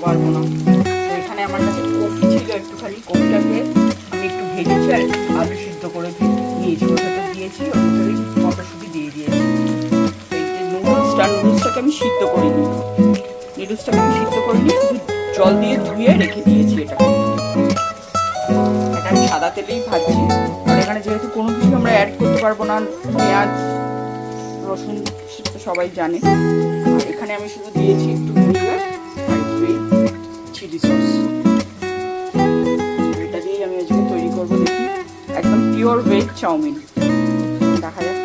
পারবো না। তো এখানে আমার কাছে কফি ছিল একটুখানি, কফিটাকে আমি একটু ভেজেছি আর আলু সিদ্ধ করে নিয়েছি, ওর ভেতর দিয়েছি, ওর ভেতরে মটরশুঁটি দিয়ে দিয়েছি। এই যে নুডলসটাকে আমি সিদ্ধ করিনি, শুধু জল দিয়ে ধুয়ে রেখে দিয়েছি। এটা আমি সাদা তেলেই ভাজছি, আর এখানে যেহেতু কোনো কিছু আমরা অ্যাড করতে পারবো না, পেঁয়াজ রসুন তো সবাই জানে, আর এখানে আমি শুধু দিয়েছি একটু ভিনেগার আর একটু চিলি সস। এটা দিয়েই আমি আজকে তৈরি করবো, দেখি একদম পিওর ভেজ চাউমিন। দেখা যাক